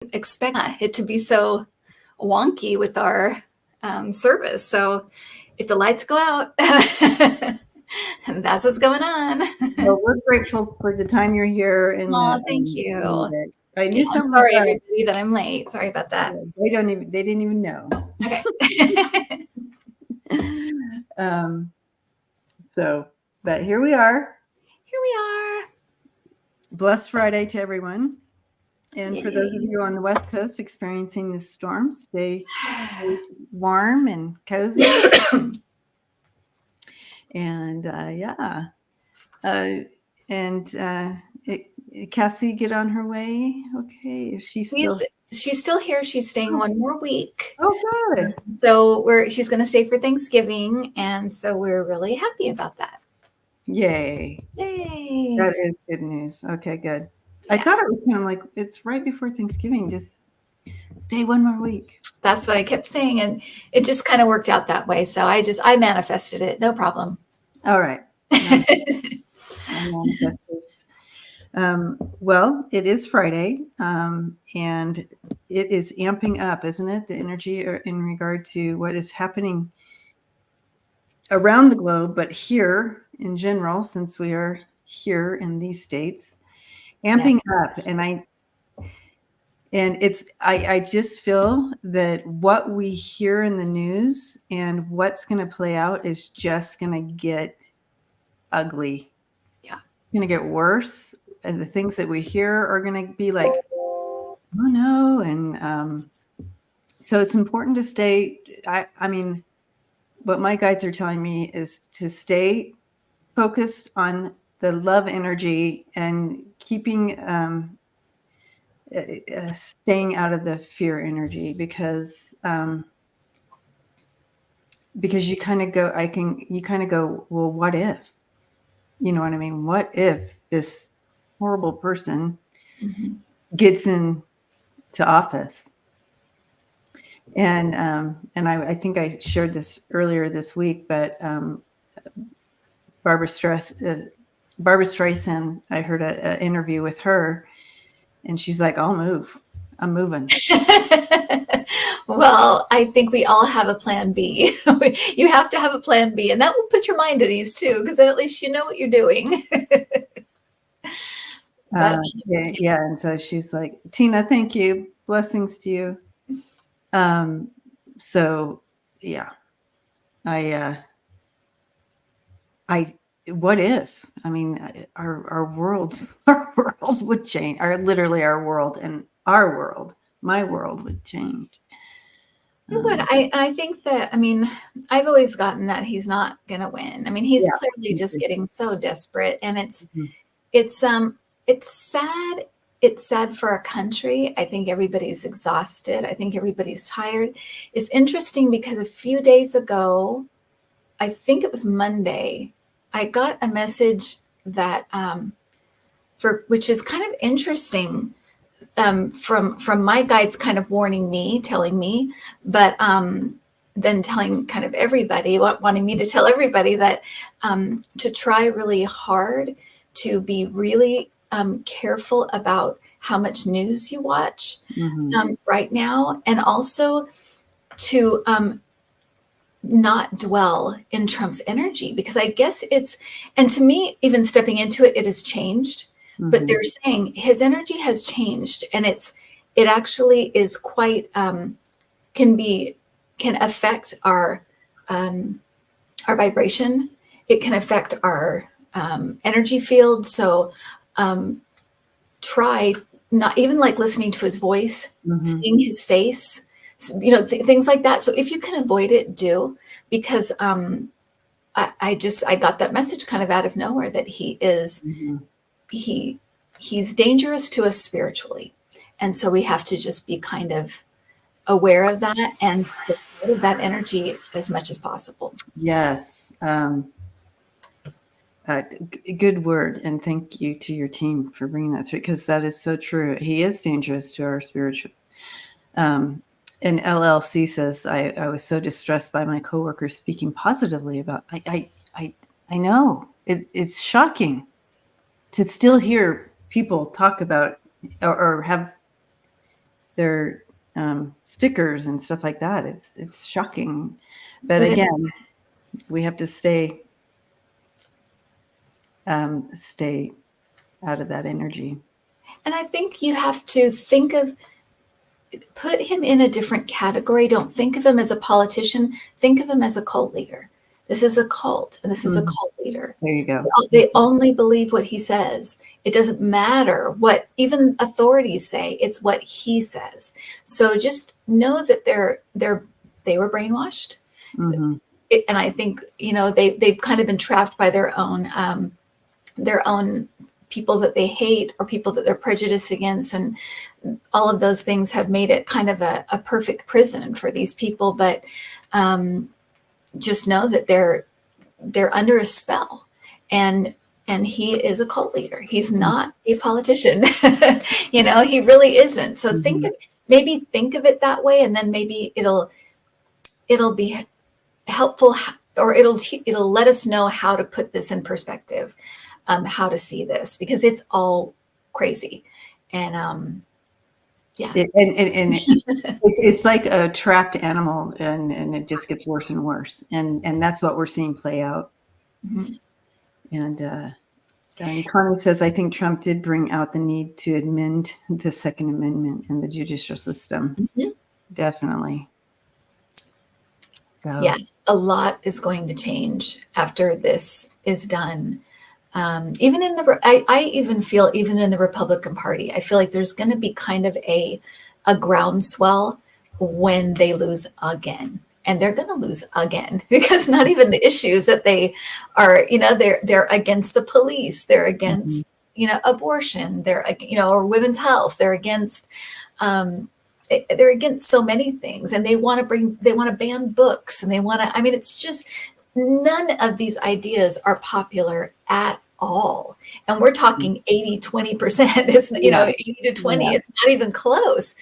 expect it to be so wonky with our service. So if the lights go out, that's what's going on. Well, we're grateful for the time you're here. And Thank you. I knew something. Sorry, everybody, that I'm late. Sorry about that. They didn't even know. Okay. But here we are. Here we are. Blessed Friday to everyone. And for those of you on the West Coast experiencing the storm, stay warm and cozy. And Cassie get on her way. Okay, is she still? She's still here. She's staying one more week. Oh, good. So she's going to stay for Thanksgiving, and so we're really happy about that. Yay! Yay! That is good news. Okay, good. Yeah. I thought it was kind of like it's right before Thanksgiving. Just stay one more week. That's what I kept saying, and it just kind of worked out that way. So I manifested it. No problem. All right. Well, it is Friday, and it is amping up, isn't it? The energy in regard to what is happening around the globe, but here in general, since we are here in these states, amping up. And I just feel that what we hear in the news and what's going to play out is just going to get ugly. Yeah. It's going to get worse. And the things that we hear are going to be like, oh no. And so it's important to stay. I mean, what my guides are telling me is to stay focused on the love energy and keeping, staying out of the fear energy, because you kind of go, well, what if? You know what I mean? What if this horrible person gets into office? And I think I shared this earlier this week, but Barbara Streisand, I heard an interview with her, and she's like, I'll move. I'm moving. Well, I think we all have a plan B. You have to have a plan B, and that will put your mind at ease too, because then at least you know what you're doing. Yeah. And so she's like, Tina, thank you. Blessings to you. So yeah, what if? I mean, our world would change. Literally our world and our world, my world would change. It would. I think that, I mean, I've always gotten that he's not going to win. I mean, he's clearly just getting so desperate, and it's sad. It's sad for our country. I think everybody's exhausted. I think everybody's tired. It's interesting because a few days ago, I think it was Monday, I got a message that which is kind of interesting, from my guides kind of warning me, telling me, but then telling kind of everybody, wanting me to tell everybody that to try really hard to be really careful about how much news you watch right now, and also to not dwell in Trump's energy, because I guess and to me, even stepping into it, it has changed, but they're saying his energy has changed, and it actually is quite, can affect our vibration. It can affect our energy field. So try not even like listening to his voice, seeing his face, things like that. So if you can avoid it, do, because I got that message kind of out of nowhere that he is, he's dangerous to us spiritually. And so we have to just be kind of aware of that and stay out of that energy as much as possible. Yes. Good word. And thank you to your team for bringing that through, because that is so true. He is dangerous to our spiritual. And LLC says, I was so distressed by my coworkers speaking positively about, I know it's shocking to still hear people talk about or have their stickers and stuff like that. It's shocking. But again, we have to stay out of that energy. And I think you have to put him in a different category. Don't think of him as a politician. Think of him as a cult leader. This is a cult, and this is a cult leader. There you go. They only believe what he says. It doesn't matter what even authorities say. It's what he says. So just know that they were brainwashed. And I think, they've kind of been trapped by their own people that they hate or people that they're prejudiced against. And all of those things have made it kind of a perfect prison for these people. But just know that they're under a spell, and he is a cult leader. He's not a politician. He really isn't. So think of it that way, and then maybe it'll be helpful, or it'll let us know how to put this in perspective, how to see this, because it's all crazy. And yeah. It's like a trapped animal, and it just gets worse and worse. And that's what we're seeing play out. And Connie says, I think Trump did bring out the need to amend the Second Amendment in the judicial system. Definitely. So yes, a lot is going to change after this is done. Even in I even feel, even in the Republican Party, I feel like there's going to be kind of a groundswell when they lose again, and they're going to lose again, because not even the issues that they are, they're against the police, they're against, abortion, they're, or women's health, they're against so many things, and they want to ban books, and it's just, none of these ideas are popular at all. And we're talking 80-20%. It's 80 to 20. It's not even close.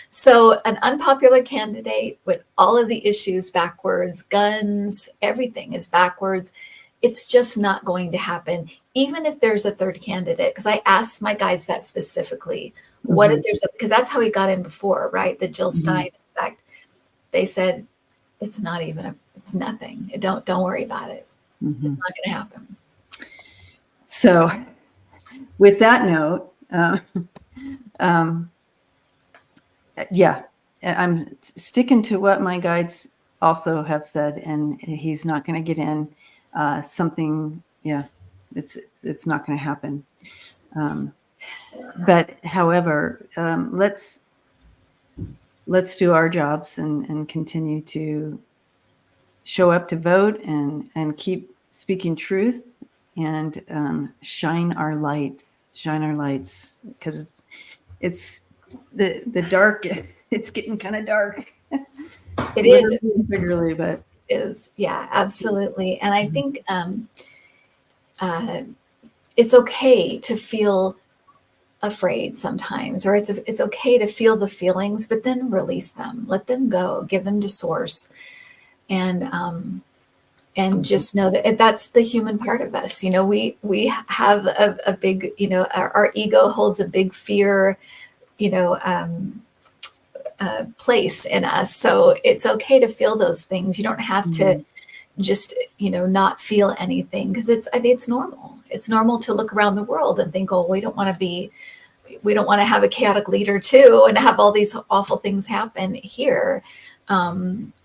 So an unpopular candidate with all of the issues backwards, guns, everything is backwards. It's just not going to happen, even if there's a third candidate. Because I asked my guides that specifically. What if there's because that's how he got in before, right? The Jill Stein effect. They said it's nothing. Don't worry about it. It's not going to happen. So with that note, I'm sticking to what my guides also have said, and he's not going to get in. It's not going to happen. But however, let's do our jobs and continue to show up to vote and keep speaking truth, and shine our lights, because it's the dark. It's getting kind of dark. It is figuratively, but it is, yeah, absolutely. And I think it's okay to feel afraid sometimes, or it's okay to feel the feelings, but then release them, let them go, give them to source, and just know that that's the human part of us. We have a big, our ego holds a big fear, place in us. So it's okay to feel those things. You don't have to just, not feel anything, because it's normal. It's normal to look around the world and think, oh, we don't want to have a chaotic leader too, and have all these awful things happen here.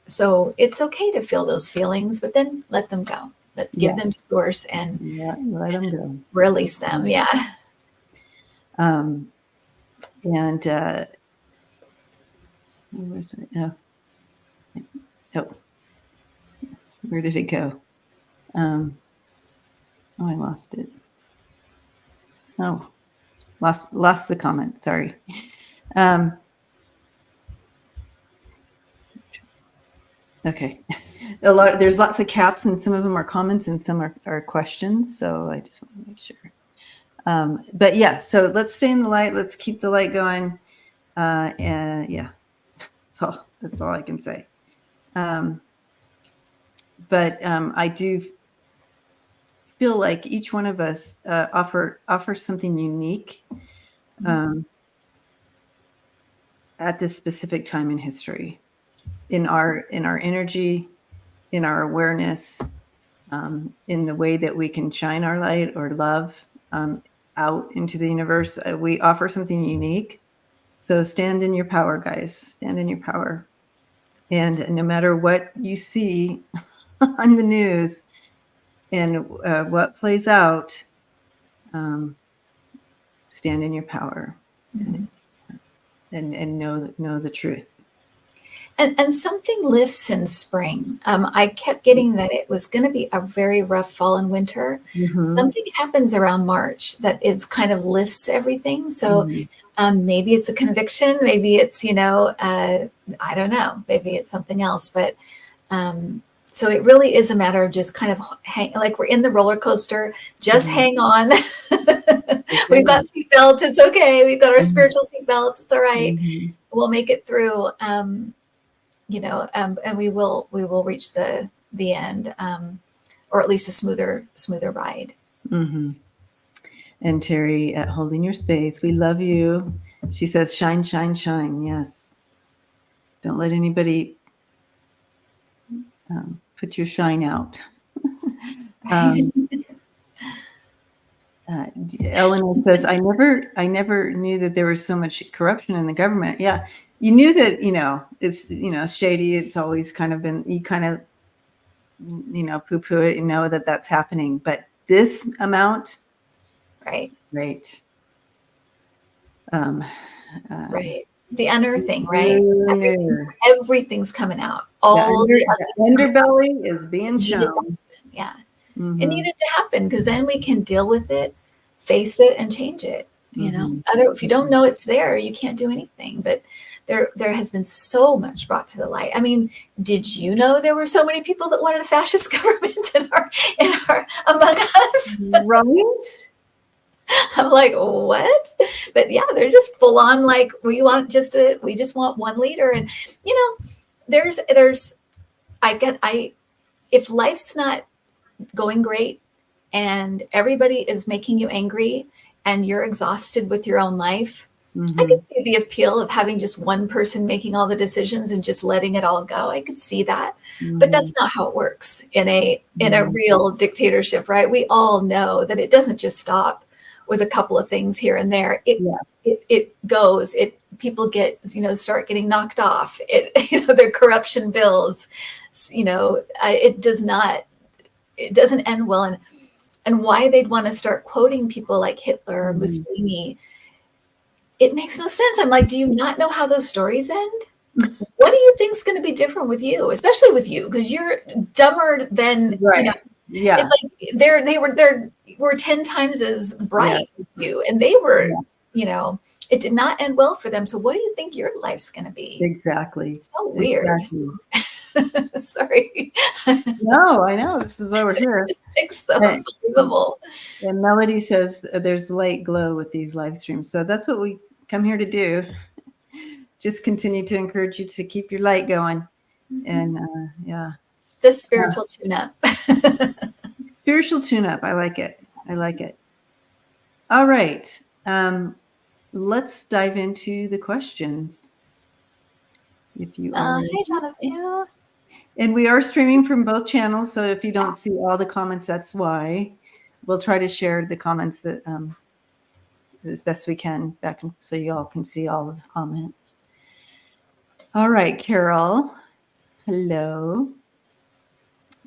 So it's okay to feel those feelings, but then let them go. Give them to source and let them go. Release them. Yeah. And where was it? Oh, where did it go? I lost it. Oh, lost the comment. Sorry. Okay. There's lots of caps, and some of them are comments and some are questions. So I just want to make sure. But yeah, so let's stay in the light. Let's keep the light going. And yeah, that's all I can say. But I do feel like each one of us offers something unique. at this specific time in history, in our energy, in our awareness, in the way that we can shine our light or love out into the universe. We offer something unique. So stand in your power, guys. Stand in your power. And no matter what you see on the news and what plays out, stand in your power. Stand in your power. And know the truth. And something lifts in spring. I kept getting that it was going to be a very rough fall and winter. Something happens around March that is kind of lifts everything. So maybe it's a conviction, maybe it's, I don't know, maybe it's something else. But so it really is a matter of just kind of like we're in the roller coaster, just hang on. We've got seatbelts. It's okay. We've got our spiritual seatbelts. It's all right. We'll make it through. And we will reach the end, or at least a smoother ride. And Terry at Holding Your Space, we love you. She says, shine, shine, shine. Yes. Don't let anybody put your shine out. Eleanor says, I never knew that there was so much corruption in the government. Yeah. You knew that, it's, shady. It's always kind of been, you kind of, poo-poo it, that that's happening. But this amount, right. Right. The unearthing, right? Everything's coming out. All the underbelly is being shown. Yeah. It needed to happen because then we can deal with it, face it, and change it. If you don't know it's there, you can't do anything. But there has been so much brought to the light. I mean, did you know there were so many people that wanted a fascist government in our among us? Right. I'm like, what? But yeah, they're just full on like we just want one leader. And if life's not going great and everybody is making you angry and you're exhausted with your own life, I could see the appeal of having just one person making all the decisions and just letting it all go. I could see that. But that's not how it works in a real dictatorship, right? We all know that it doesn't just stop with a couple of things here and there. It goes. People get start getting knocked off. Their corruption bills. It doesn't end well. And why they'd want to start quoting people like Hitler or Mussolini, it makes no sense. I'm like, do you not know how those stories end? What do you think's going to be different with you, especially with you, because you're dumber than Yeah. It's like they were 10 times as bright as you, and they were, it did not end well for them. So what do you think your life's going to be? Exactly. It's so weird. Exactly. Sorry. No, I know. This is why we're here. It's so unbelievable. And Melody says there's light glow with these live streams. So that's what we come here to do. Just continue to encourage you to keep your light going. And it's a spiritual tune-up. Spiritual tune-up. I like it. All right. Let's dive into the questions. If you Hi, Jonathan. And we are streaming from both channels, so if you don't see all the comments, that's why. We'll try to share the comments that as best we can back, so you all can see all of the comments. All right, Carol. Hello.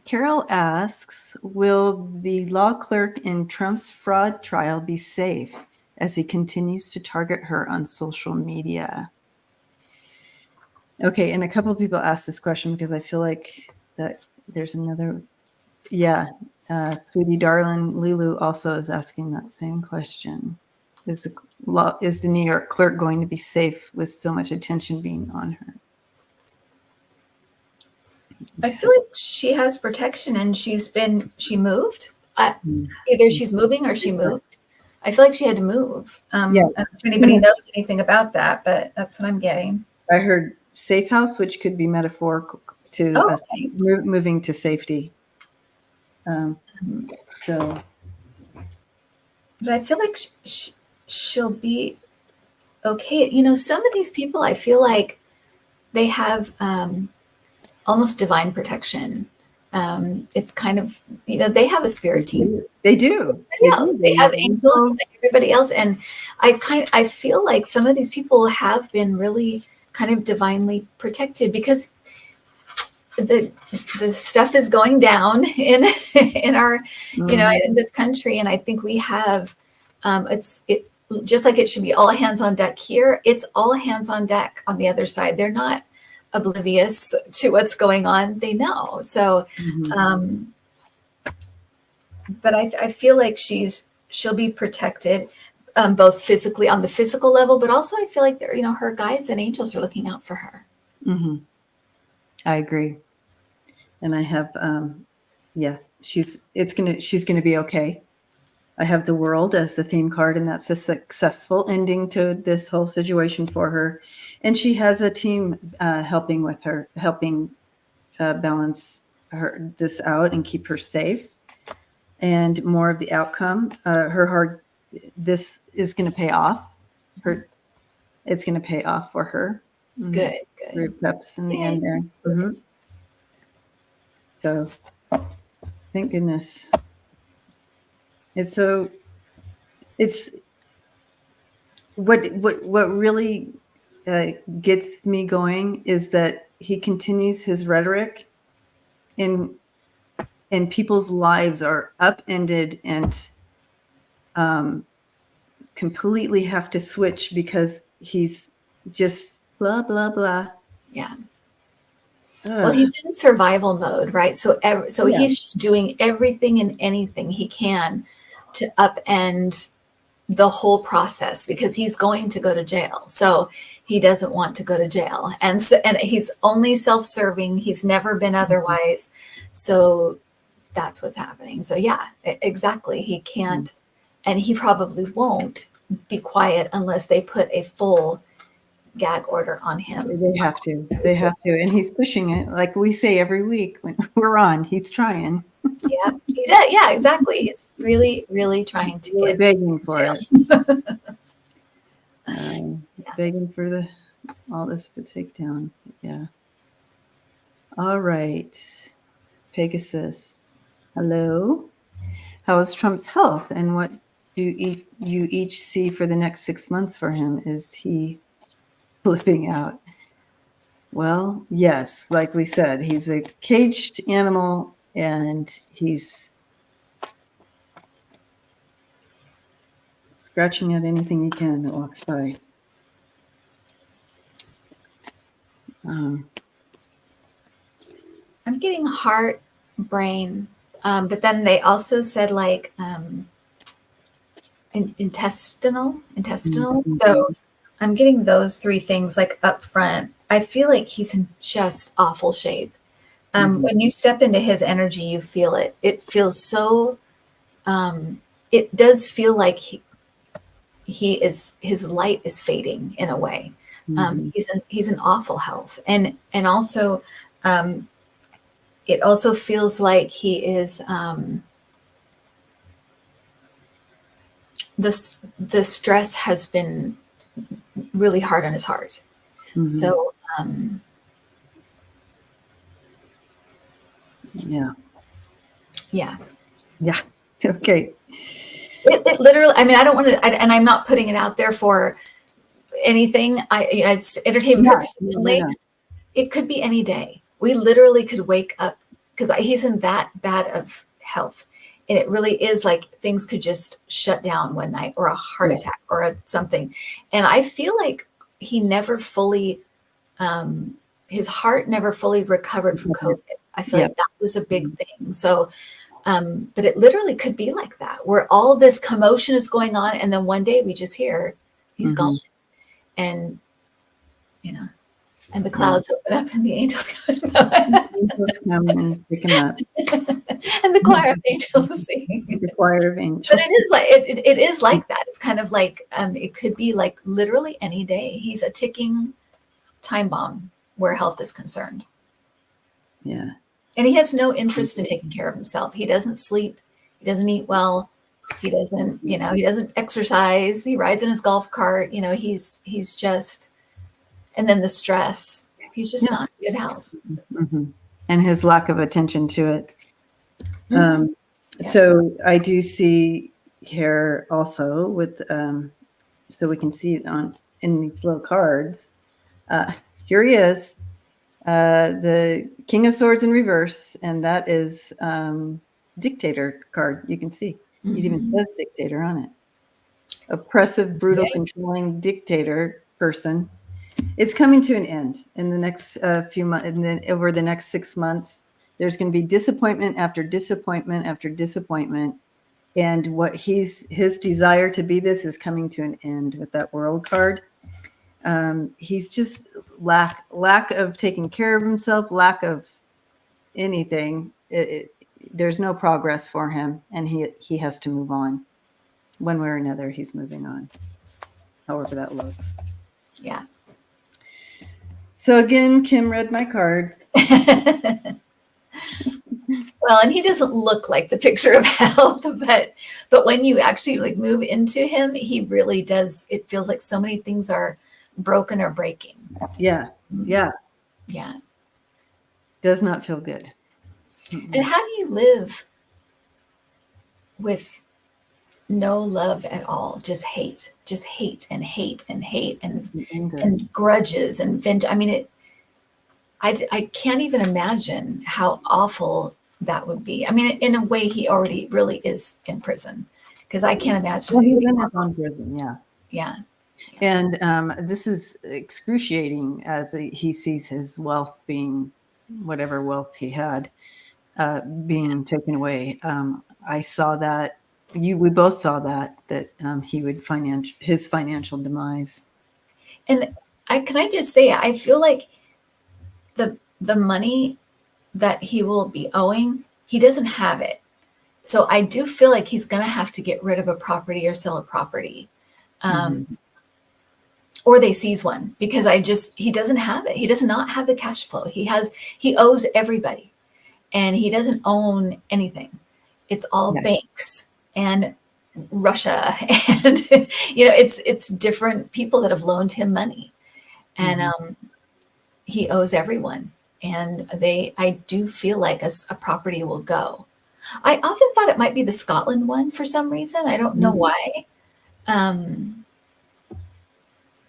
Carol asks, will the law clerk in Trump's fraud trial be safe as he continues to target her on social media? Okay, and a couple of people asked this question because I feel like that there's another, Sweetie Darling Lulu also is asking that same question. Is the New York clerk going to be safe with so much attention being on her? I feel like she has protection and she moved. Either she's moving or she moved. I feel like she had to move. I don't know if anybody knows anything about that, but that's what I'm getting. I heard safe house, which could be metaphorical to moving to safety. But I feel like she'll be okay. You know, some of these people, I feel like they have almost divine protection. It's kind of, you know, they have a spirit team. They do. Everybody else. They have angels just like everybody else. And I feel like some of these people have been really kind of divinely protected because the stuff is going down in our, you know, in this country. And I think we have, it just like it should be all hands on deck here. It's all hands on deck on the other side. They're not oblivious to what's going on. They know. So, but I feel like she'll be protected, both physically on the physical level, but also I feel like you know, her guides and angels are looking out for her. I agree. And I have, she's going to be okay. I have the World as the theme card, and that's a successful ending to this whole situation for her. And she has a team helping balance this out and keep her safe. And more of the outcome, this is going to pay off. It's going to pay off for her. Good. Reps in the end there. So, thank goodness. It's what really gets me going is that he continues his rhetoric, and people's lives are upended and completely have to switch because he's just blah blah blah. Yeah. Well, he's in survival mode, right? So he's just doing everything and anything he can to upend the whole process because he's going to go to jail. So he doesn't want to go to jail. And he's only self-serving. He's never been otherwise. So that's what's happening. So yeah, exactly. He can't, and he probably won't be quiet unless they put a full gag order on him. They have to. And he's pushing it. Like we say every week when we're on, he's trying. Yeah, he does. Yeah, exactly. He's really, really trying to get begging for it. Begging for all this to take down. Yeah. All right. Pegasus. Hello. How is Trump's health, and what do you each see for the next 6 months for him? Is he flipping out? Well, yes, like we said, he's a caged animal and he's scratching at anything he can that walks by. I'm getting heart, brain, but then they also said like intestinal. So I'm getting those three things like up front. I feel like he's in just awful shape. When you step into his energy, you feel it. It feels so, it does feel like his light is fading in a way. He's in awful health. And also, it also feels like he is, the stress has been really hard on his heart. So, yeah. Okay. It literally, I mean, I don't want to, and I'm not putting it out there for anything. It's entertainment purposes only. It could be any day. We literally could wake up because he's in that bad of health. And it really is like things could just shut down one night, or a heart attack or something. And I feel like he never fully, his heart never fully recovered from COVID. I feel like that was a big thing. So, but it literally could be like that, where all of this commotion is going on. And then one day we just hear he's gone. And, and the clouds open up and the angels come. Angels come and pick him up. And the choir of angels sing. The choir of angels. But it is like that. It's kind of like, it could be like literally any day. He's a ticking time bomb where health is concerned. Yeah. And he has no interest in taking care of himself. He doesn't sleep. He doesn't eat well. He doesn't, he doesn't exercise. He rides in his golf cart. He's just, and then the stress. He's just not in good health. Mm-hmm. And his lack of attention to it. Mm-hmm. So I do see here also with, so we can see it in these little cards. Here he is, the King of Swords in reverse, and that is dictator card. You can see it even says dictator on it. Oppressive, brutal, controlling dictator person. It's coming to an end in the next few months, and then over the next 6 months, there's going to be disappointment after disappointment after disappointment. And what his desire to be this is coming to an end with that World card. He's just lack of taking care of himself, lack of anything. There's no progress for him, and he has to move on. One way or another, he's moving on. However that looks. Yeah. So again, Kim read my card. Well, and he doesn't look like the picture of health, but when you actually move into him, he really does. It feels like so many things are broken or breaking. Yeah. Does not feel good. And how do you live with no love at all? Just hate and hate and grudges and vengeance. I mean, I can't even imagine how awful that would be. I mean, in a way, he already really is in prison, because I can't imagine. Well, he's in his own prison, yeah. And this is excruciating as he sees his wealth being, whatever wealth he had, being taken away. I saw that. We both saw that he would his financial demise. And can I just say, I feel like the money that he will be owing, he doesn't have it. So I do feel like he's going to have to get rid of a property or sell a property. Or they seize one, because he doesn't have it. He does not have the cash flow. He owes everybody, and he doesn't own anything. It's all banks and Russia, and it's different people that have loaned him money, and he owes everyone. And I do feel like a property will go. I often thought it might be the Scotland one for some reason. I don't know why.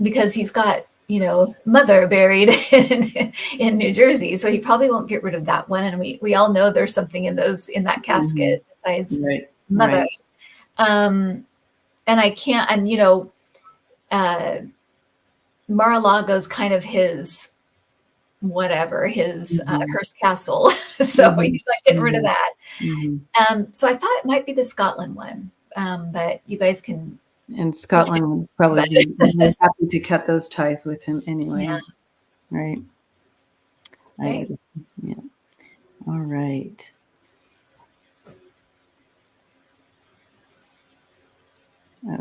Because he's got, mother buried in New Jersey. So he probably won't get rid of that one. And we all know there's something in that casket besides mother. Right. And I can't, and Mar-a-Lago's kind of his Hearst Castle. So he's not getting rid of that. So I thought it might be the Scotland one. But you guys can. And Scotland would probably be happy to cut those ties with him anyway. Yeah. Right. Yeah. All right.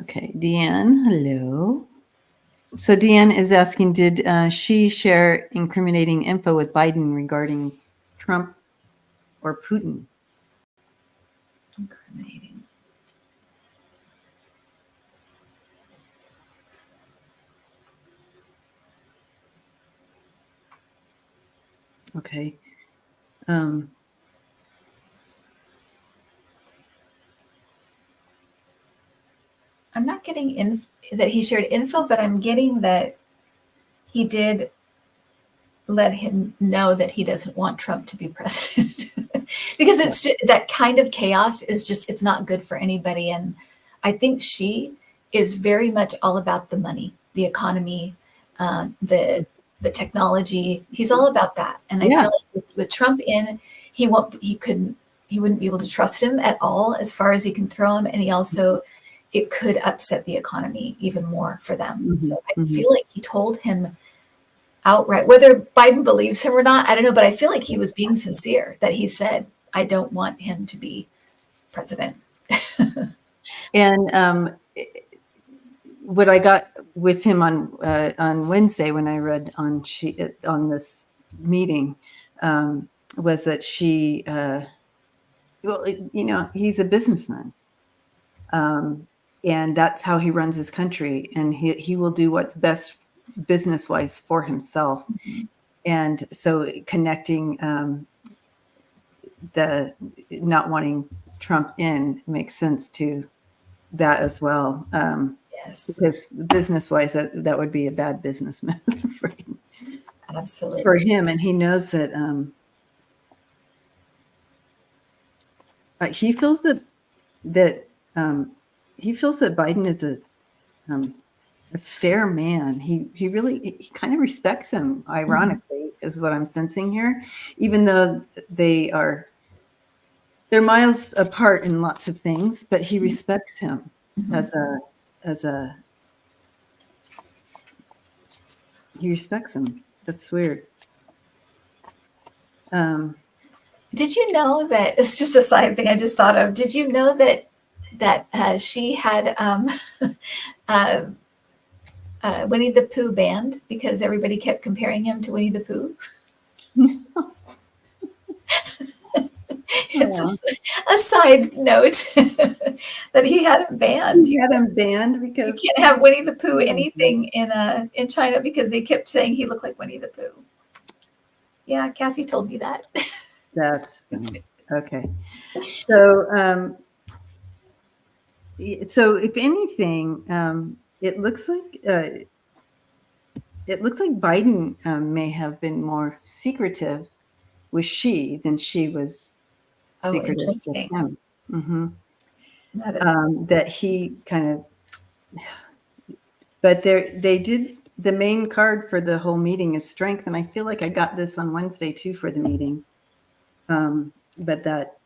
Okay. Deanne, hello. So Deanne is asking, did she share incriminating info with Biden regarding Trump or Putin? Incriminating. Okay. I'm not getting that he shared info, but I'm getting that he did let him know that he doesn't want Trump to be president. Because it's just, that kind of chaos is just, it's not good for anybody. And I think she is very much all about the money, the economy, the technology. He's all about that. And I feel like with Trump in, he wouldn't be able to trust him at all as far as he can throw him. And he also, it could upset the economy even more for them. So I feel like he told him outright, whether Biden believes him or not, I don't know, but I feel like he was being sincere, that he said, I don't want him to be president. And what I got with him on Wednesday when I read on this meeting was that she, he's a businessman. And that's how he runs his country. And he will do what's best business-wise for himself. Mm-hmm. And so connecting the not wanting Trump in makes sense to that as well. Yes. Because business-wise, that would be a bad business move Absolutely. for him. And he knows that he feels that he feels that Biden is a fair man. He kind of respects him, ironically, is what I'm sensing here, even though they're miles apart in lots of things, but he respects him he respects him. That's weird. Did you know that, it's just a side thing I just thought of, did you know that she had Winnie the Pooh banned because everybody kept comparing him to Winnie the Pooh? It's a side note that he had him banned. He had him banned because you can't have Winnie the Pooh anything in China because they kept saying he looked like Winnie the Pooh. Yeah, Cassie told me that. That's funny. Okay. So if anything, it looks like Biden may have been more secretive with Xi than Xi was secretive with him. Mm-hmm. That he kind of, but they did. The main card for the whole meeting is strength, and I feel like I got this on Wednesday too for the meeting. But that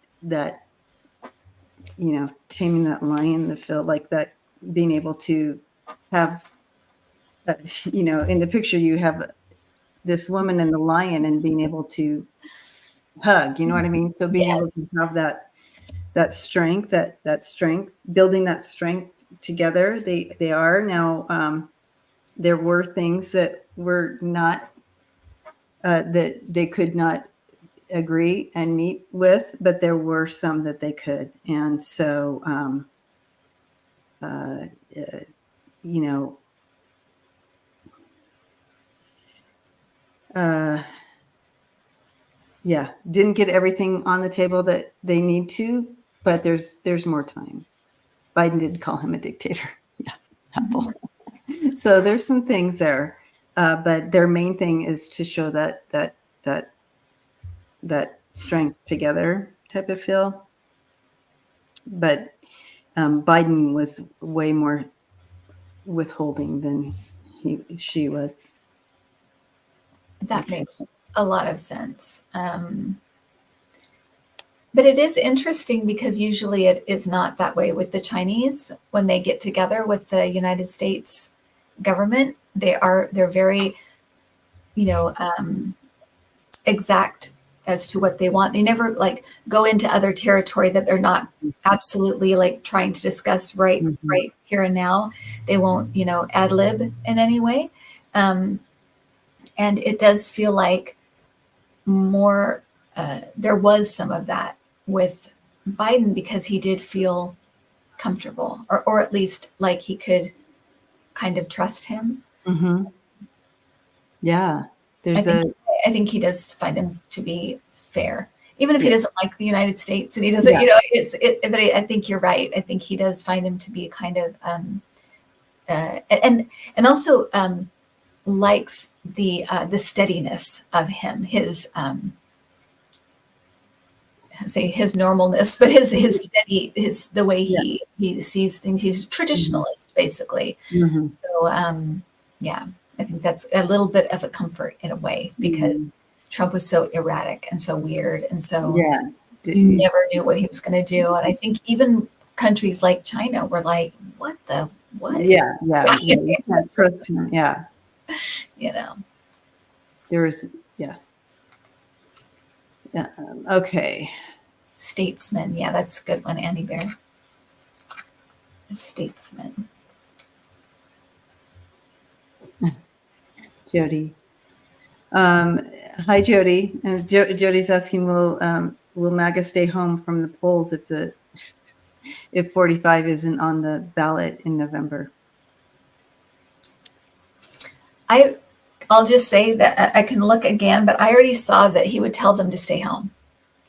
taming that lion, the feel like that, being able to have, in the picture you have this woman and the lion, and being able to hug. You know what I mean? So being able to have that strength, that strength, building that strength together. They are now. There were things that were not that they could not agree and meet with, but there were some that they could. And so, didn't get everything on the table that they need to, but there's more time. Biden did call him a dictator. Yeah, Apple. So there's some things there, but their main thing is to show that strength together type of feel. But Biden was way more withholding than she was. That makes a lot of sense. But it is interesting because usually it is not that way with the Chinese. When they get together with the United States government, they're very, exact as to what they want. They never go into other territory that they're not absolutely trying to discuss right here and now. They won't, ad lib in any way. And it does feel like more, there was some of that with Biden because he did feel comfortable, or at least like he could kind of trust him. Mm-hmm. Yeah. I think he does find him to be fair, even if he doesn't like the United States and he doesn't, but I think you're right. I think he does find him to be kind of, and also likes the steadiness of him, his his normalness, but his steady, the way he sees things. He's a traditionalist, basically. Mm-hmm. So I think that's a little bit of a comfort in a way, because Trump was so erratic and so weird, and so you never knew what he was going to do. And I think even countries like China were like, "What? Yeah, you can't trust him. Yeah, there's okay. Statesman, that's a good one, Annie Bear. A statesman. Jody. Hi, Jody. And Jody's asking, will MAGA stay home from the polls? It's if 45 isn't on the ballot in November? I'll just say that I can look again, but I already saw that he would tell them to stay home.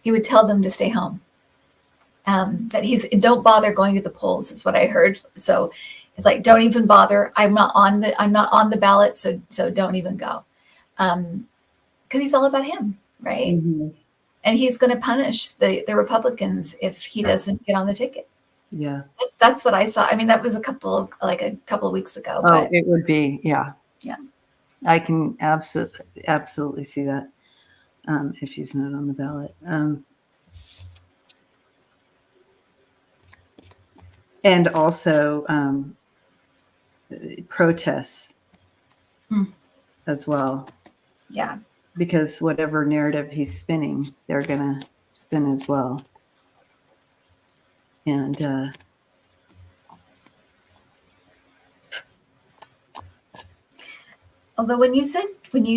He would tell them to stay home. That don't bother going to the polls is what I heard. So it's like, don't even bother. I'm not on the ballot, so don't even go. Because he's all about him, right? Mm-hmm. And he's going to punish the Republicans if he doesn't get on the ticket. Yeah, that's what I saw. I mean, that was a couple of weeks ago. Oh, but it would be, yeah. Yeah. I can absolutely see that if he's not on the ballot. And also protests as well. Yeah. Because whatever narrative he's spinning, they're going to spin as well. And although when you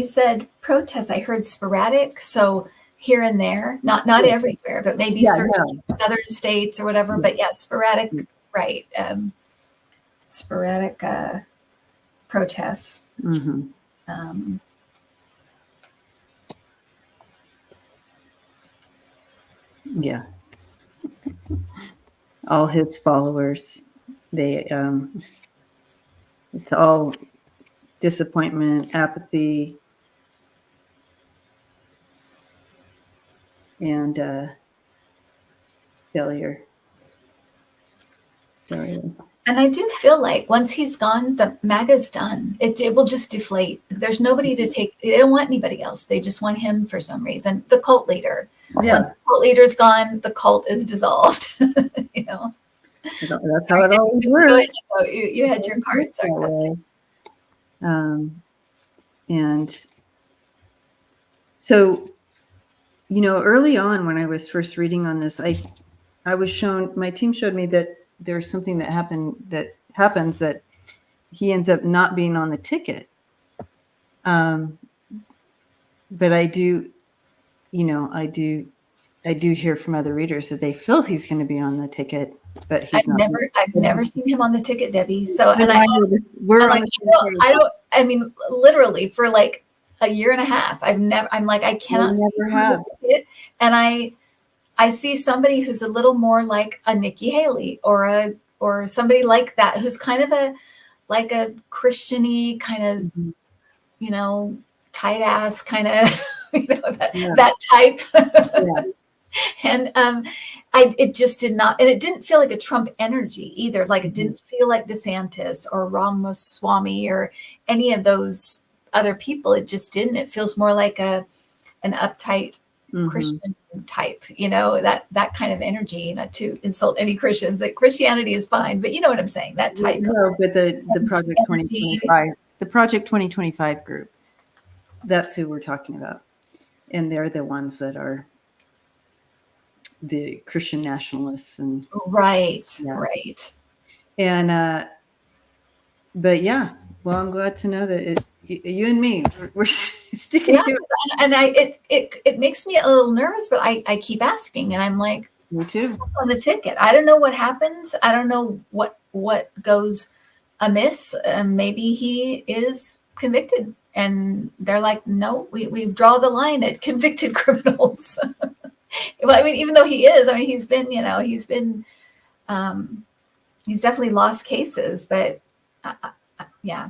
said protests, I heard sporadic. So here and there, not everywhere, but maybe certain southern states or whatever. Yeah. But yes, sporadic, right? Sporadic protests. Mm-hmm. Yeah. All his followers, it's all disappointment, apathy, and failure. And I do feel like once he's gone, the MAGA's done. It will just deflate. There's nobody to take. They don't want anybody else. They just want him for some reason. The cult leader. Yeah. Once the cult leader's gone, the cult is dissolved. You know. That's how it always works. You had your card. Sorry. And so, early on when I was first reading on this, I was shown, my team showed me that there's something that happens that he ends up not being on the ticket. But I do hear from other readers that they feel he's going to be on the ticket, but he's not. I've never seen him on the ticket, Debbie. So, and I mean, literally for like a year and a half, I cannot never have. And I see somebody who's a little more like a Nikki Haley or somebody like that, who's kind of a Christian-y kind of, tight ass kind of, that type. Yeah. And it just did not, and it didn't feel like a Trump energy either. Like it didn't feel like DeSantis or Ramaswamy or any of those other people. It just didn't. It feels more like an uptight Christian type, that kind of energy. Not to insult any Christians, that Christianity is fine, but you know what I'm saying. That type. No, but the Project 2025, the Project 2025 group. That's who we're talking about, and they're the ones that are the Christian nationalists and right. And but yeah, well, I'm glad to know that you and me we're sticking to it. And it makes me a little nervous, but I keep asking, and I'm like, me too. On the ticket, I don't know what happens. I don't know what goes amiss. Maybe he is convicted, and they're like, no, we draw the line at convicted criminals. Well, I mean, even though he is, he's been, he's definitely lost cases, but yeah.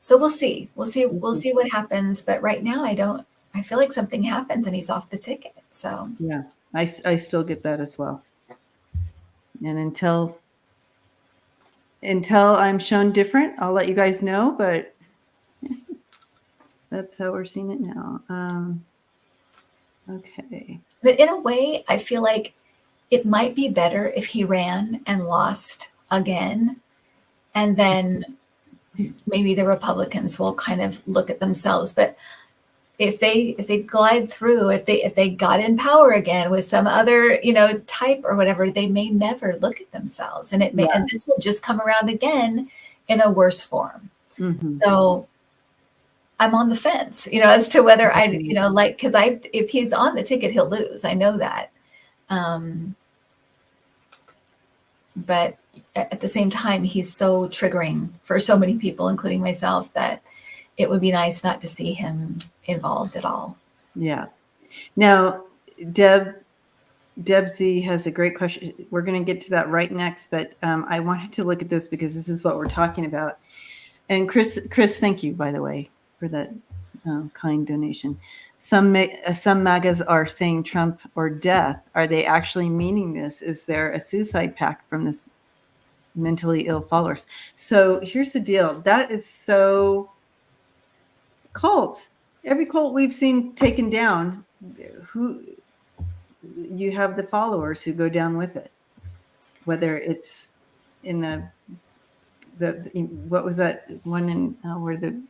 So we'll see what happens. But right now, I feel like something happens and he's off the ticket. So yeah, I still get that as well. And until I'm shown different, I'll let you guys know, but that's how we're seeing it now. Okay. But in a way, I feel like it might be better if he ran and lost again, and then maybe the Republicans will kind of look at themselves. But if they glide through, if they got in power again with some other type or whatever, they may never look at themselves, and and this will just come around again in a worse form. So I'm on the fence, as to whether because if he's on the ticket, he'll lose. I know that. but at the same time, he's so triggering for so many people, including myself, that it would be nice not to see him involved at all. Yeah. Now, Deb Z has a great question. We're going to get to that right next, but I wanted to look at this because this is what we're talking about. And Chris, thank you, by the way, for that kind donation. Some MAGAs are saying Trump or death. Are they actually meaning this? Is there a suicide pact from this mentally ill followers? So here's the deal. That is so cult. Every cult we've seen taken down, who you have the followers who go down with it, whether it's in the what was that one in where the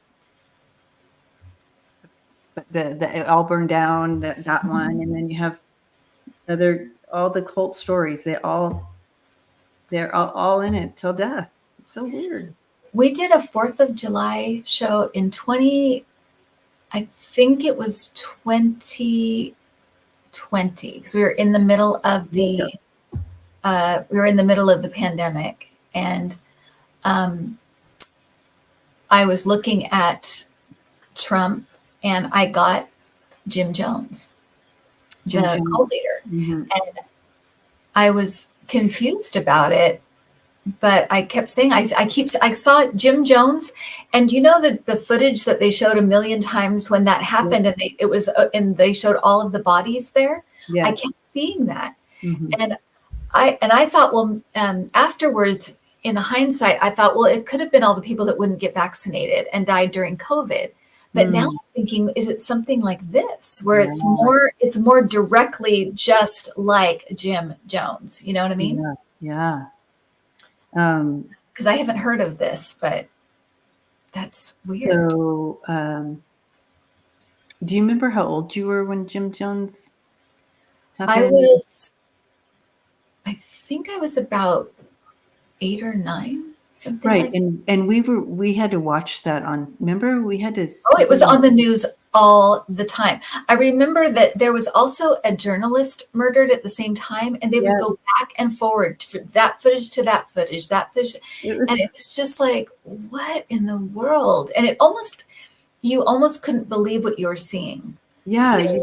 it all burned down, that one, and then you have all the cult stories. They're all in it till death. It's so weird. We did a 4th of July show in I think it was 2020, because we were in the middle of the pandemic, and I was looking at Trump, and I got Jim Jones, the cult leader, and I was confused about it. But I kept saying, I saw Jim Jones, and you know the footage that they showed a million times when that happened, and they showed all of the bodies there. I kept seeing that, and I thought, well, afterwards, in hindsight, I thought, well, it could have been all the people that wouldn't get vaccinated and died during COVID. But now I'm thinking, is it something like this, where it's more directly just like Jim Jones? You know what I mean? Yeah. Because I haven't heard of this, but that's weird. So, do you remember how old you were when Jim Jones happened? I think I was about 8 or 9, something right. like that. And we had to watch that on. Remember, we had to. Oh, it was on the news all the time. I remember that there was also a journalist murdered at the same time, and they would go back and forward for that footage to that footage, and it was just like, what in the world? And you almost couldn't believe what you were seeing. Yeah,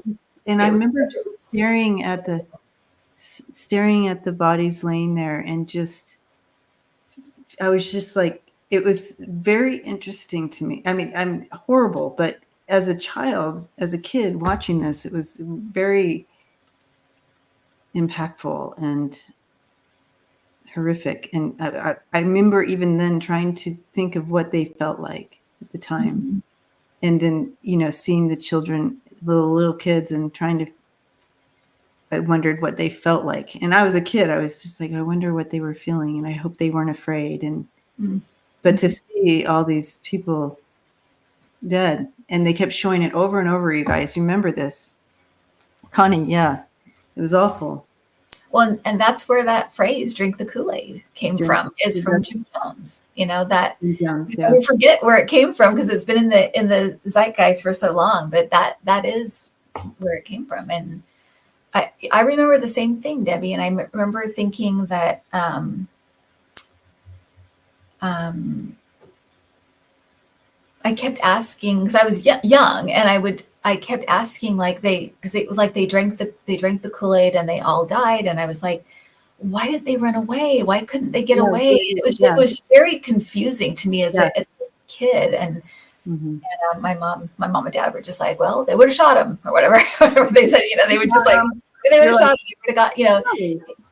and I remember staring at the bodies laying there, and I was just like, it was very interesting to me. I mean, I'm horrible, but as a kid watching this, it was very impactful and horrific. And I remember even then trying to think of what they felt like at the time. And then, seeing the children, little kids, and I wondered what they felt like. And I was a kid. I was just like, I wonder what they were feeling, and I hope they weren't afraid. But to see all these people dead, and they kept showing it over and over. You guys remember this, Connie? Yeah, it was awful. Well, and that's where that phrase "drink the Kool-Aid" came from. Is from Jim Jones. That we forget where it came from because it's been in the zeitgeist for so long. But that is where it came from. And I remember the same thing, Debbie. And I remember thinking that I kept asking, because I was young, and I kept asking, because it was like they drank the Kool-Aid and they all died, and I was like, why did they run away? Why couldn't they get away? And it was very confusing to me as a kid, and my mom and dad were just like, well, they would have shot him or whatever they said. They would just they would have shot him. They would have got.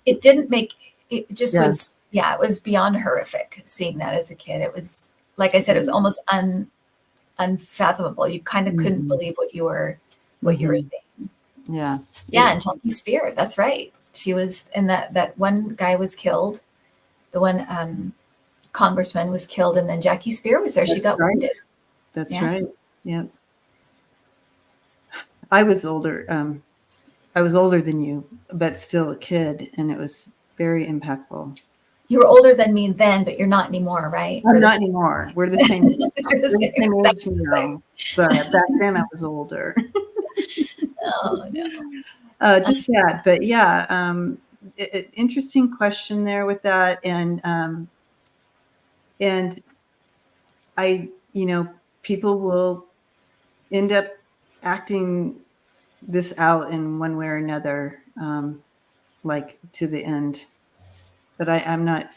It didn't make. It just was. Yeah, it was beyond horrific seeing that as a kid. It was, like I said, it was almost unfathomable. You kind of couldn't believe what you were seeing. Yeah. And Jackie Spear, that's right. She was, and that one guy was killed. The one congressman was killed, and then Jackie Spear was there. She got wounded. That's right. Yeah. I was older. I was older than you, but still a kid, and it was very impactful. You were older than me then, but you're not anymore, right? I'm not anymore. We're the same. We're the same age now, but back then I was older. Oh no. Just sad, but yeah. an interesting question there with that. And people will end up acting this out in one way or another, like to the end. But I'm not,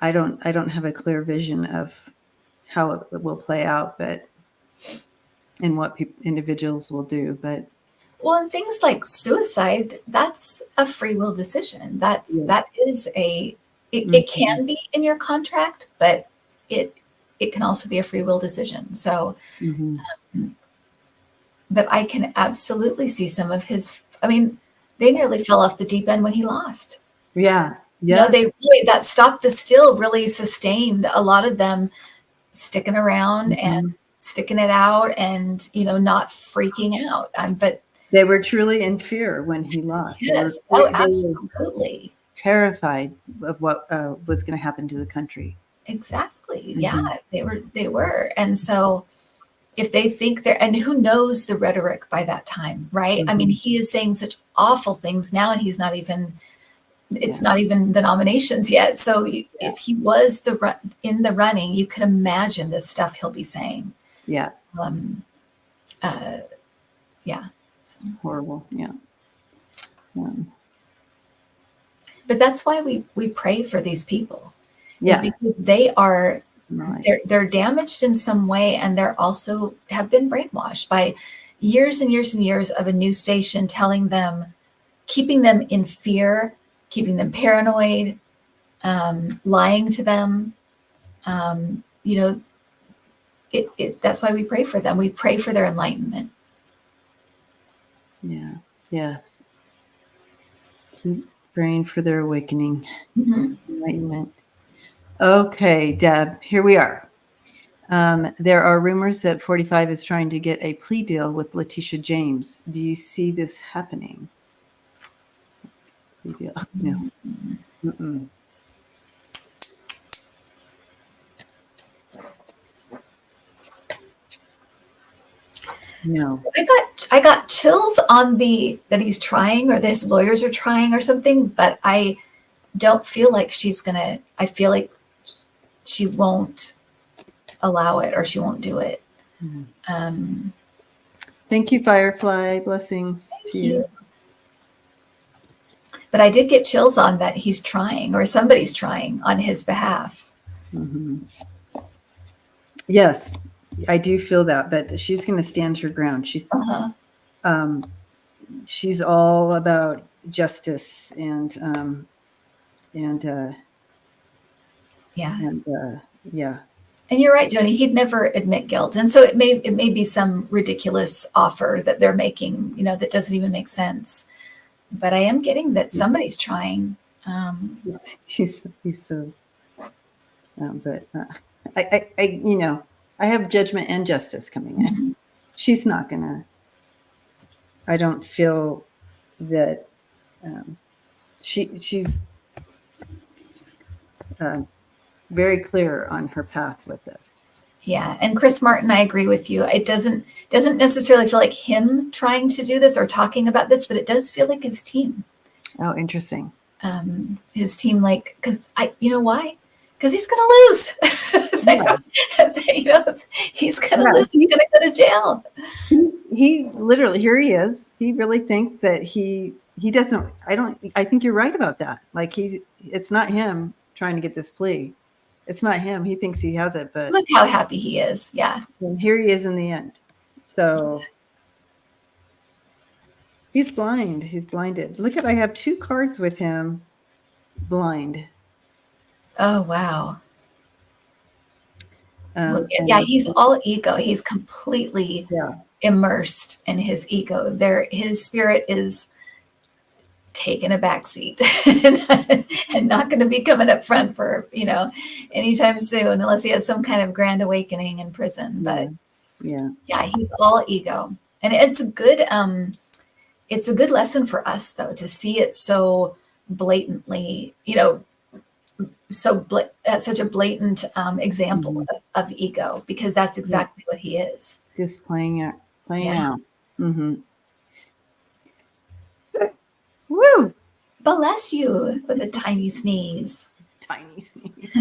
I don't have a clear vision of how it will play out, but and what individuals will do. But well, and things like suicide, that's a free will decision. That is it can be in your contract, but it can also be a free will decision. So, but I can absolutely see some of his. I mean, they nearly fell off the deep end when he lost. Yeah. Yeah. They really, that Stop the Steal really sustained a lot of them sticking around and sticking it out and, not freaking out. But they were truly in fear when he lost. Yes. They absolutely. Terrified of what was going to happen to the country. Exactly. Yeah, they were. And so if they think and who knows the rhetoric by that time, right? I mean, he is saying such awful things now, and he's not even, it's not even the nominations yet. So if he was in the running, you can imagine the stuff he'll be saying. Yeah. Yeah. So. Horrible. Yeah. But that's why we pray for these people. Yeah. Because they are, they're damaged in some way, and they're also have been brainwashed by years and years and years of a news station telling them, keeping them in fear, keeping them paranoid, lying to them. That's why we pray for them. We pray for their enlightenment. Yeah. Yes. Keep praying for their awakening, enlightenment. Okay, Deb, here we are. There are rumors that 45 is trying to get a plea deal with Letitia James. Do you see this happening? Plea deal? No. No. I got chills on that he's trying, or that his lawyers are trying or something, but I don't feel like she's gonna. I feel like she won't allow it, or she won't do it. Thank you, Firefly. Blessings to you. But I did get chills on that he's trying, or somebody's trying on his behalf. Yes, I do feel that, but she's going to stand her ground. She's all about justice and yeah. And you're right, Joni. He'd never admit guilt, and so it may be some ridiculous offer that they're making, that doesn't even make sense. But I am getting that somebody's trying. He's so. But I have judgment and justice coming in. She's not gonna. I don't feel that she's very clear on her path with this. Yeah, and Chris Martin, I agree with you. It doesn't necessarily feel like him trying to do this or talking about this, but it does feel like his team. Oh, interesting. His team, because why? Because he's going to lose. He's going to lose. He's going to go to jail. He literally, here he is. He really thinks that he doesn't. I think you're right about that. It's not him trying to get this plea. It's not him. He thinks he has it, but look how happy he is. Yeah. And here he is in the end. So he's blind. He's blinded. Look I have 2 cards with him blind. Oh, wow. He's all ego. He's completely immersed in his ego. His spirit is taking a back seat and not going to be coming up front for, anytime soon, unless he has some kind of grand awakening in prison. But he's all ego. And it's a good lesson for us, though, to see it so blatantly, such a blatant example of ego, because that's exactly what he is. Just playing out. Woo! Bless you with a tiny sneeze. Tiny sneeze.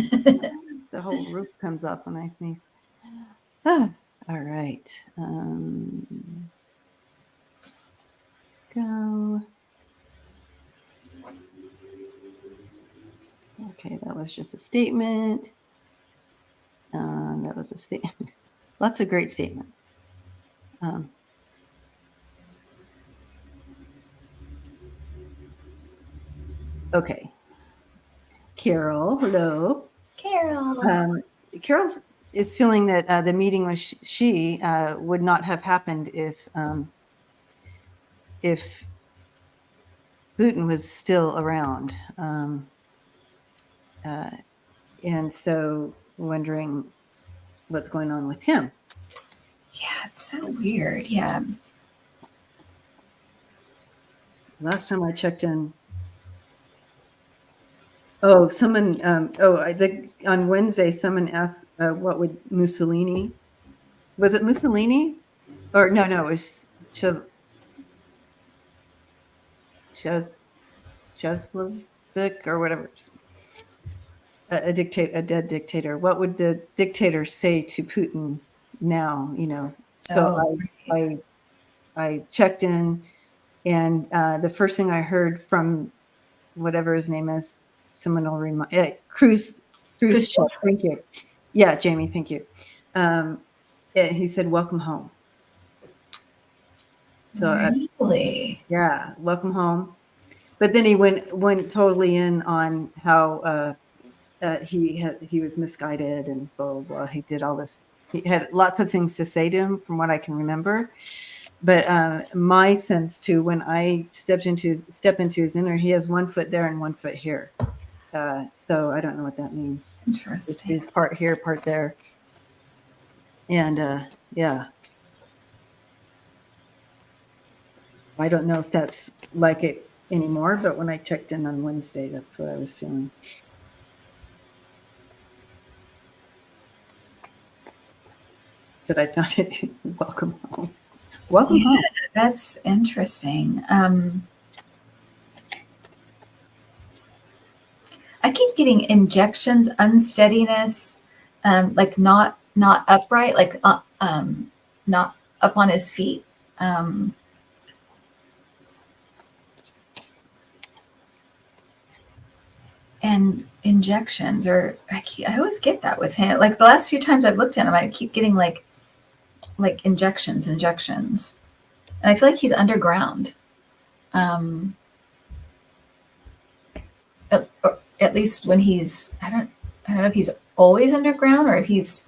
The whole roof comes off when I sneeze. All right. Go. Okay, that was just a statement. That was a statement. Lots of great statements. Okay. Carol, hello. Carol. Carol is feeling that the meeting with she would not have happened if Putin was still around. And so wondering what's going on with him. Yeah, it's so weird. Yeah. Last time I checked in. Oh, someone. I think on Wednesday, someone asked, "What would Mussolini? Was it Mussolini? Or no, it was Cheslavic or whatever. A dead dictator. What would the dictator say to Putin now? So I checked in, and the first thing I heard from whatever his name is, someone will remind. Cruz. Thank you. Yeah, Jamie. Thank you. He said, "Welcome home." So really, yeah, welcome home. But then he went totally in on how he was misguided and blah, blah, blah. He did all this. He had lots of things to say to him from what I can remember. But my sense too, when I step into his inner, he has one foot there and one foot here. So I don't know what that means. Interesting. It's part here, part there. And yeah. I don't know if that's like it anymore, but when I checked in on Wednesday, that's what I was feeling. But I found it welcome home. Welcome home. That's interesting. I keep getting injections, unsteadiness, like not upright, like not up on his feet. And injections, or I always get that with him. Like the last few times I've looked at him, I keep getting like injections, and I feel like he's underground. At least when he's, I don't know if he's always underground or if he's.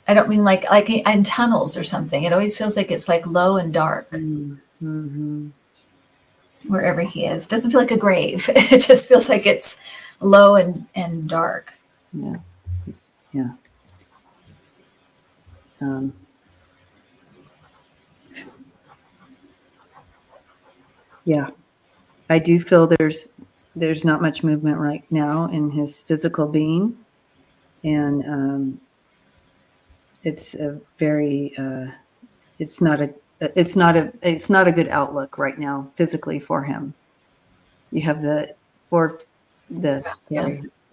I don't mean like in tunnels or something. It always feels like it's like low and dark. Mm-hmm. Wherever he is. It doesn't feel like a grave. It just feels like it's low and dark. Yeah. Yeah. Yeah. I do feel there's not much movement right now in his physical being. And it's a very it's not a good outlook right now physically for him. You have the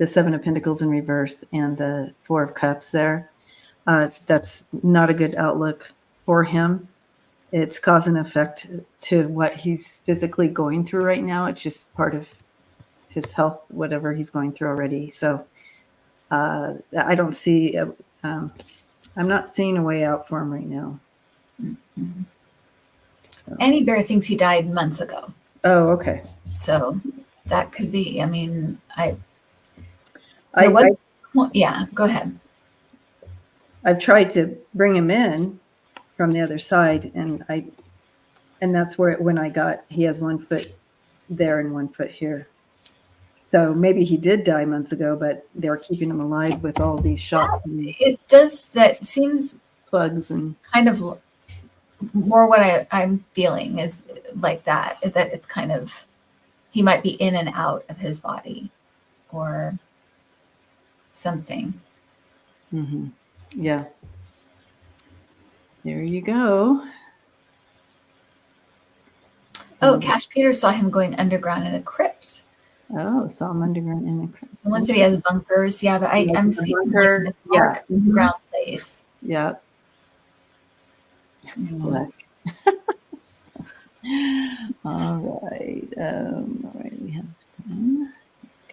Seven of Pentacles in reverse and the Four of Cups there. That's not a good outlook for him. It's cause and effect to what he's physically going through right now. It's just part of his health, whatever he's going through already. So I don't see, I'm not seeing a way out for him right now. Mm-hmm. So. Annie Bear thinks he died months ago. Oh, okay. So that could be. I mean, yeah, go ahead. I've tried to bring him in from the other side, and that's where he has one foot there and one foot here. So maybe he did die months ago, but they were keeping him alive with all these shots. It does. That seems plugs and kind of more what I'm feeling is like that it's kind of, he might be in and out of his body or something. Mm-hmm. Yeah. There you go. Oh, Cash Peter saw him going underground in a crypt. Oh, saw him underground in a crypt. Someone said he has bunkers. Yeah, but I'm seeing him like in a dark underground place. Yeah. Black. All right. We have time.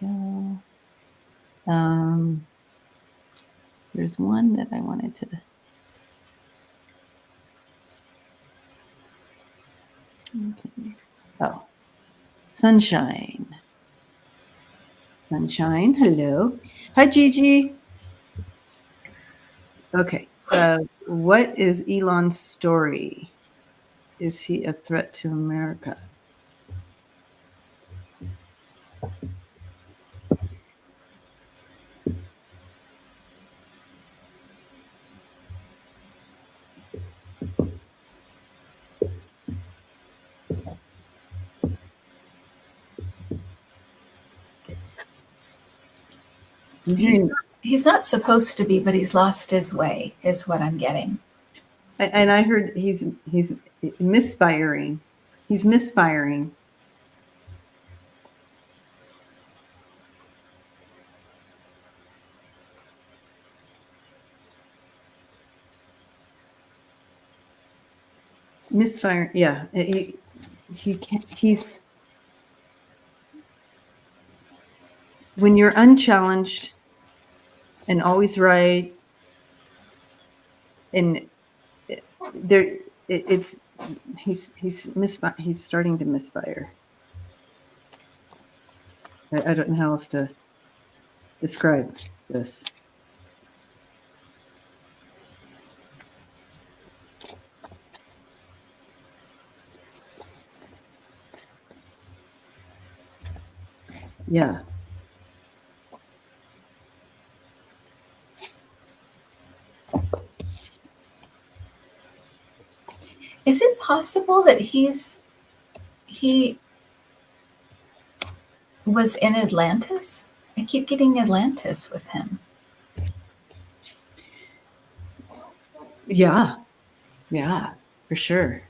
Go. There's one that I wanted to. Okay. Oh, Sunshine. Sunshine. Hello. Hi, Gigi. Okay. What is Elon's story? Is he a threat to America? He's not supposed to be, but he's lost his way, is what I'm getting. And I heard he's misfiring. He's misfiring. Misfire. Yeah. He can't. He's when you're unchallenged and always right, and he's starting to misfire. I don't know how else to describe this. Yeah. Is it possible that he was in Atlantis? I keep getting Atlantis with him. Yeah, for sure.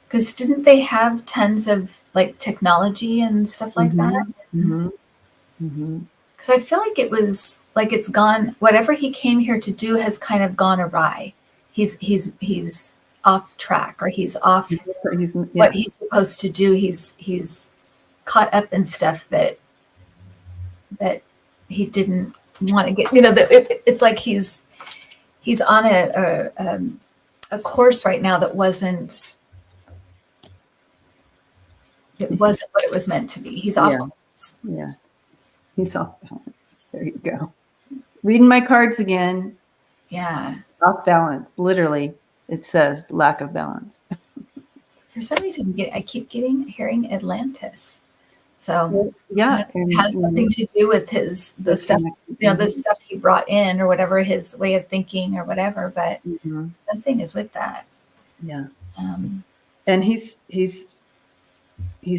Because didn't they have tons of like technology and stuff like that? Because I feel like it was like it's gone. Whatever he came here to do has kind of gone awry. He's off track, or he's off what he's supposed to do. He's caught up in stuff that he didn't want to get. It's like he's on a course right now that wasn't what it was meant to be. He's off course. Yeah, he's off balance. There you go. Reading my cards again. Yeah. Off balance. Literally, it says lack of balance. For some reason, I keep hearing Atlantis. So yeah, it has something to do with the stuff, the stuff he brought in, or whatever his way of thinking, or whatever. But something is with that. Yeah. And he's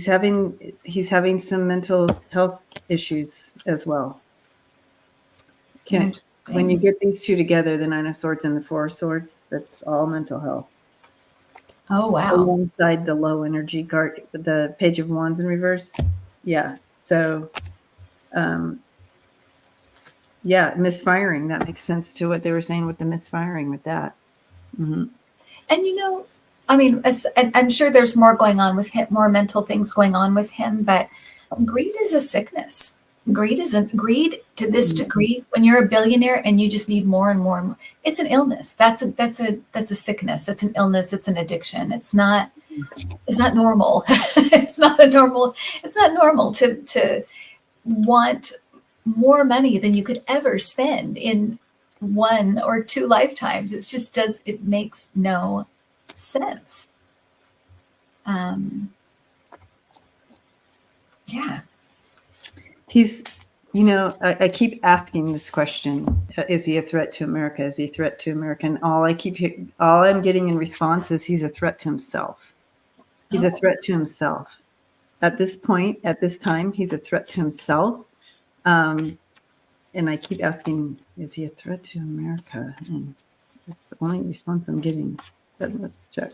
having some mental health issues as well. Okay. When you get these two together, the Nine of Swords and the Four of Swords, that's all mental health. Oh, wow. Alongside the low energy card, the Page of Wands in reverse. Yeah. So, misfiring. That makes sense to what they were saying with the misfiring with that. Mm-hmm. And, I mean, I'm sure there's more going on with him, more mental things going on with him, but greed is a sickness. Greed to this degree, when you're a billionaire and you just need more and more and more, it's an illness. That's a sickness. It's an illness. It's an addiction. It's not normal. It's not normal to want more money than you could ever spend in 1 or 2 lifetimes. It makes no sense. Yeah. He's, I keep asking this question: is he a threat to America? Is he a threat to America? And all I'm getting in response is he's a threat to himself. He's a threat to himself. At this point, at this time, he's a threat to himself. And I keep asking, is he a threat to America? And that's the only response I'm getting. But let's check.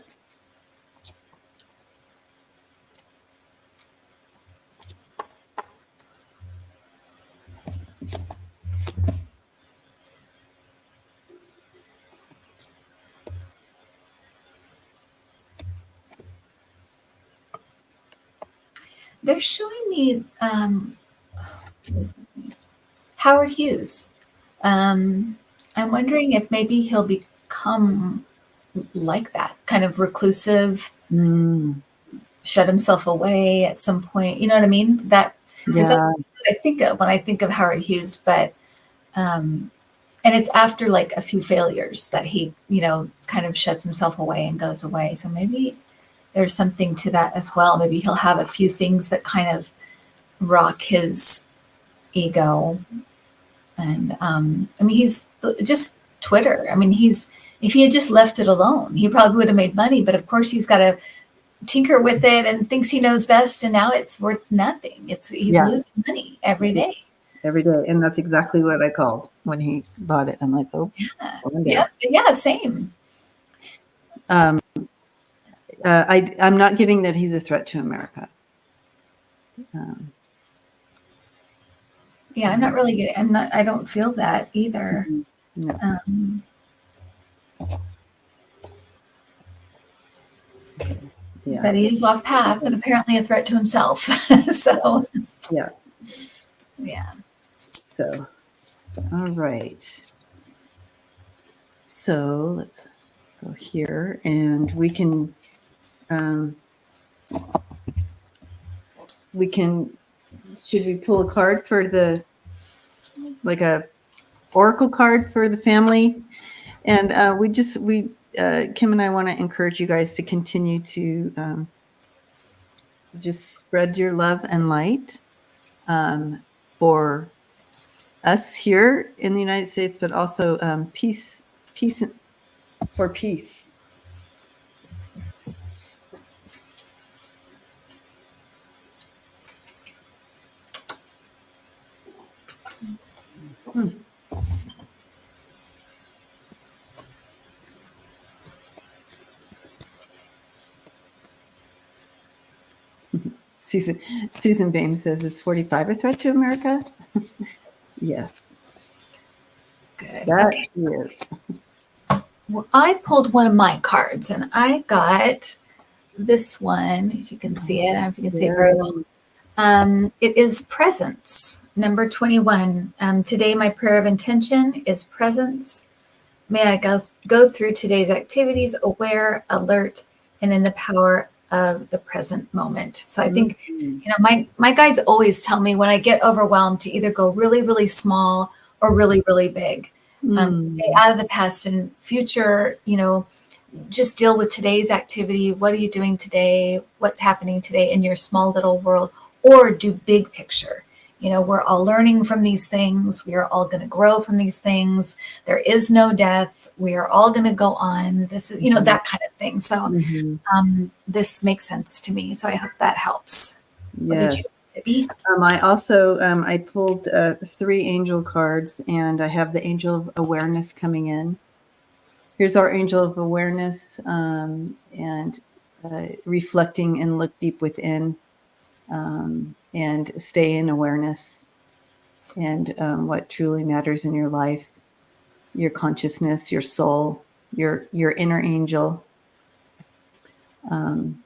they're showing me what is his name? Howard Hughes. I'm wondering if maybe he'll become like that, kind of reclusive, shut himself away at some point. You know what I mean? Because that's what I think of when I think of Howard Hughes. But and it's after like a few failures that he, kind of shuts himself away and goes away. So maybe there's something to that as well. Maybe he'll have a few things that kind of rock his ego. And I mean, he's just Twitter. I mean, if he had just left it alone, he probably would have made money. But of course, he's got to tinker with it and thinks he knows best. And now it's worth nothing. He's losing money every day. Every day. And that's exactly what I called when he bought it. I'm like, oh, yeah, same. I'm not getting that he's a threat to America. Yeah, I'm not really getting. I don't feel that either. No. But he is off path and apparently a threat to himself. So. Yeah. Yeah. So, all right. So let's go here, and we can. Should we pull a card for like a oracle card for the family? And Kim and I want to encourage you guys to continue to just spread your love and light for us here in the United States, but also peace for peace. Susan Bames says, is 45 a threat to America? Yes. Good. That is. Well, I pulled one of my cards and I got this one. As you can see it. I don't know if you can see it very well. It is presence, number 21. Today, my prayer of intention is presence. May I go through today's activities aware, alert, and in the power of the present moment. So I think, my guides always tell me when I get overwhelmed to either go really, really small or really, really big. Stay out of the past and future, just deal with today's activity. What are you doing today? What's happening today in your small little world? Or do big picture. We're all learning from these things. We are all going to grow from these things. There is no death. We are all going to go on. This is, that kind of thing. So this makes sense to me. So I hope that helps. Yeah. What did you be? I also, I pulled 3 angel cards, and I have the angel of awareness coming in. Here's our angel of awareness, and reflecting and look deep within. And stay in awareness and what truly matters in your life, your consciousness, your soul, your inner angel. And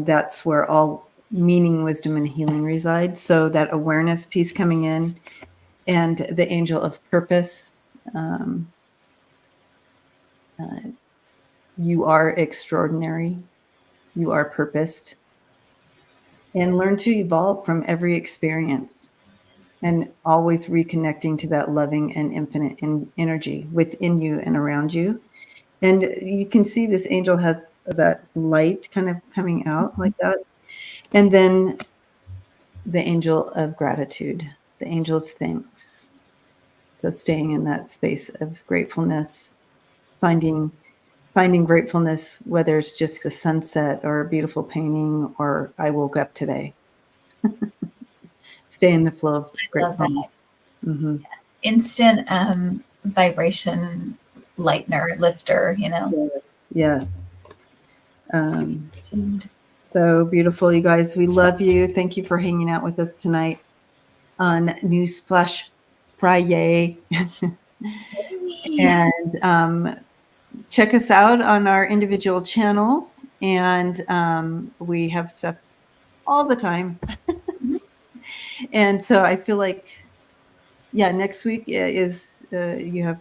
that's where all meaning, wisdom, and healing resides. So that awareness piece coming in, and the angel of purpose. You are extraordinary. You are purposed. And learn to evolve from every experience, and always reconnecting to that loving and infinite energy within you and around you. And you can see this angel has that light kind of coming out like that. And then the angel of gratitude, the angel of thanks. So staying in that space of gratefulness, finding gratefulness, whether it's just the sunset or a beautiful painting or I woke up today. Stay in the flow of gratefulness. Yeah. Instant vibration lightener, lifter, Yes. So beautiful, you guys. We love you. Thank you for hanging out with us tonight on Newsflash FriYay. And check us out on our individual channels, and we have stuff all the time. And so I feel like, yeah, next week is you have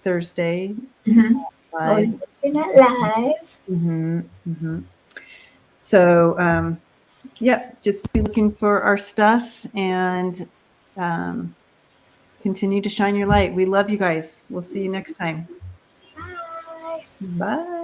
Thursday. Live. Thursday Night Live. So, yeah, just be looking for our stuff and continue to shine your light. We love you guys. We'll see you next time. Bye. Bye.